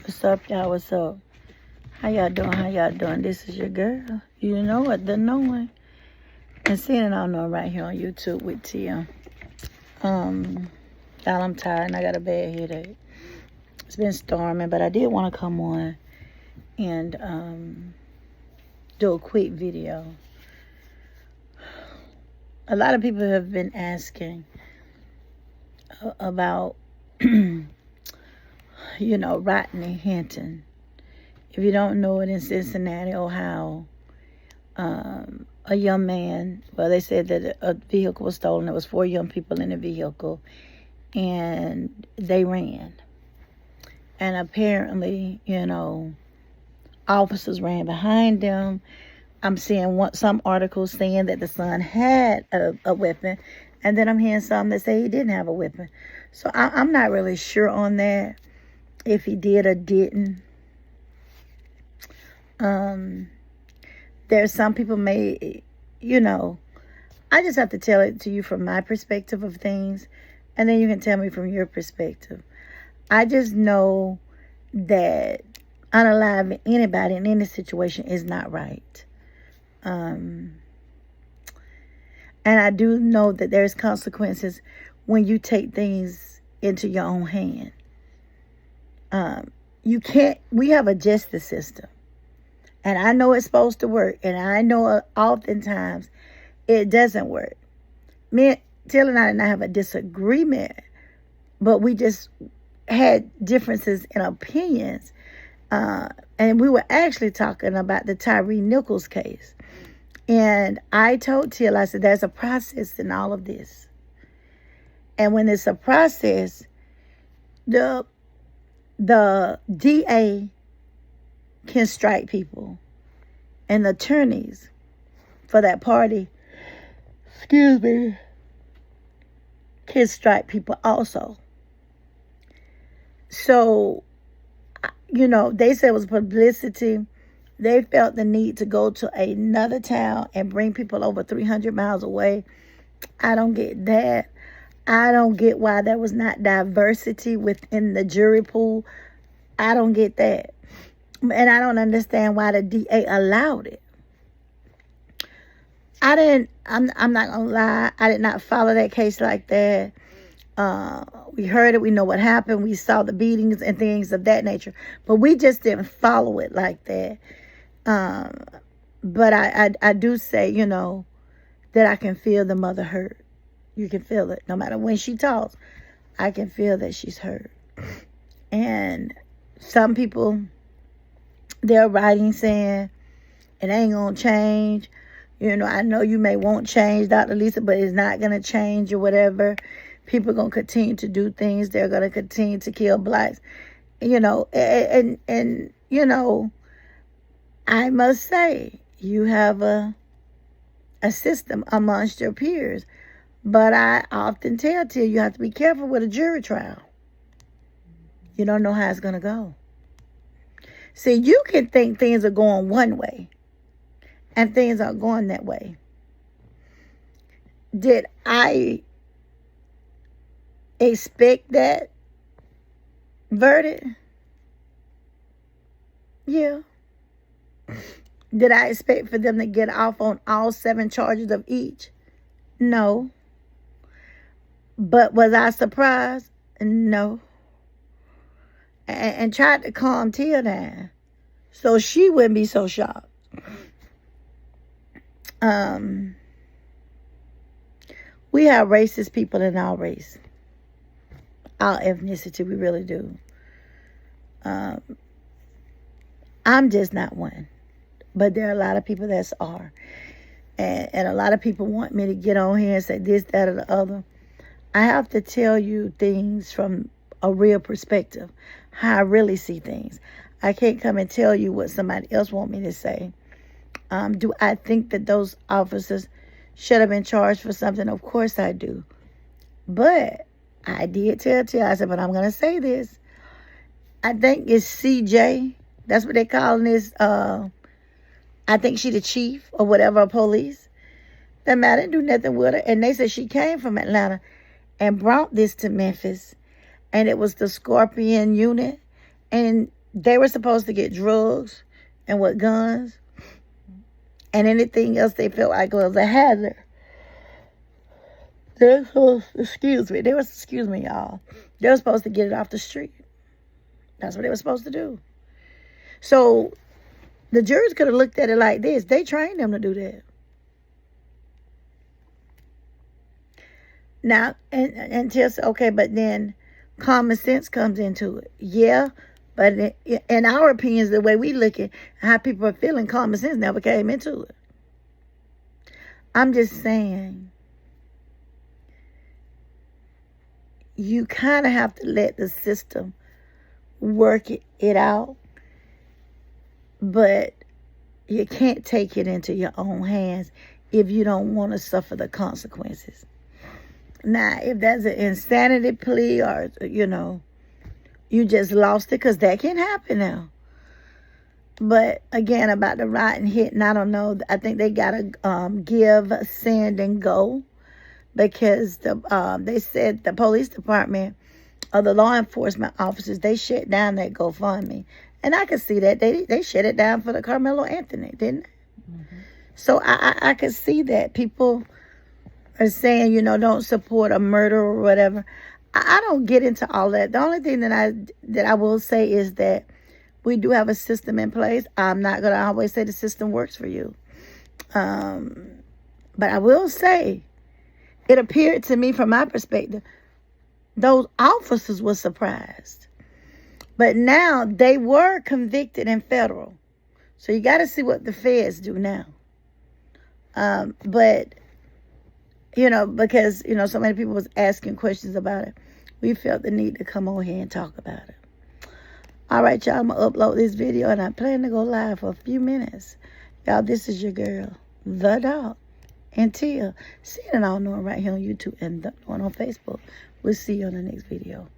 What's up, y'all? What's up? How y'all doing? How y'all doing? This is your girl. You know what? The knowing. And seeing it all know right here on YouTube with Tia. Y'all, I'm tired and I got a bad headache. It's been storming, but I did want to come on and do a quick video. A lot of people have been asking about, Rodney Hinton. If you don't know it, in Cincinnati, Ohio, a young man, well, they said that a vehicle was stolen. There was 4 young people in the vehicle, and they ran. And apparently, officers ran behind them. I'm seeing some articles saying that the son had a weapon, and then I'm hearing some that say he didn't have a weapon. So I'm not really sure on that, if he did or didn't. There's some people I just have to tell it to you from my perspective of things, and then you can tell me from your perspective. I just know that unaliving anybody in any situation is not right. And I do know that there's consequences when you take things into your own hand. We have a justice system. And I know it's supposed to work. And I know oftentimes it doesn't work. Till and I did not have a disagreement, but we just had differences in opinions. And we were actually talking about the Tyre Nichols case. And I told Till, I said, there's a process in all of this. And when it's a process, the DA can strike people, and the attorneys for that party, can strike people also. So, they said it was publicity. They felt the need to go to another town and bring people over 300 miles away. I don't get that. I don't get why there was not diversity within the jury pool. I don't get that. And I don't understand why the DA allowed it. I'm not going to lie. I did not follow that case like that. We heard it. We know what happened. We saw the beatings and things of that nature. But we just didn't follow it like that. But I do say, that I can feel the mother hurt. You can feel it. No matter when she talks, I can feel that she's hurt. And some people, they're writing saying, it ain't going to change. I know you may want change, Dr. Lisa, but it's not going to change or whatever. People are going to continue to do things. They're going to continue to kill blacks. I must say, you have a system amongst your peers. But I often tell you have to be careful with a jury trial. You don't know how it's going to go. See, you can think things are going one way, and things aren't going that way. Did I expect that verdict? Yeah. Did I expect for them to get off on all 7 charges of each? No. But was I surprised? No. And tried to calm Tia down so she wouldn't be so shocked. We have racist people in our race, our ethnicity. We really do. I'm just not one, but there are a lot of people that are, and a lot of people want me to get on here and say this, that, or the other. I have to tell you things from a real perspective, how I really see things. I can't come and tell you what somebody else want me to say. Do I think that those officers should have been charged for something? Of course I do. But I did tell I said, but I'm going to say this. I think it's CJ. That's what they calling this. I think she the chief or whatever of police. That man, I didn't do nothing with her. And they said she came from Atlanta and brought this to Memphis. And it was the Scorpion unit. And They were supposed to get drugs and what, guns and anything else they felt like was a hazard. Excuse me, y'all. They were supposed to get it off the street. That's what they were supposed to do. So the jurors could have looked at it like this. They trained them to do that. Now, and just, okay, but then common sense comes into it. Yeah, but in our opinions, the way we look at how people are feeling, common sense never came into it. I'm just saying, you kind of have to let the system work it out, but you can't take it into your own hands if you don't want to suffer the consequences. Now, if that's an insanity plea or, you just lost it, because that can happen now. But again, about the rotten hit, and I don't know, I think they got to give, send, and go, because they said the police department or the law enforcement officers, they shut down that GoFundMe. And I could see that. They shut it down for the Carmelo Anthony, didn't they? Mm-hmm. So I could see that. People are saying, don't support a murder or whatever. I don't get into all that. The only thing that I will say is that we do have a system in place. I'm not going to always say the system works for you. But I will say, it appeared to me, from my perspective, those officers were surprised. But now they were convicted in federal. So you got to see what the feds do now. But, because, so many people was asking questions about it, we felt the need to come on here and talk about it. All right, y'all, I'm going to upload this video, and I plan to go live for a few minutes. Y'all, this is your girl, The Dog. Until, see it all knowing right here on YouTube and the one on Facebook. We'll see you on the next video.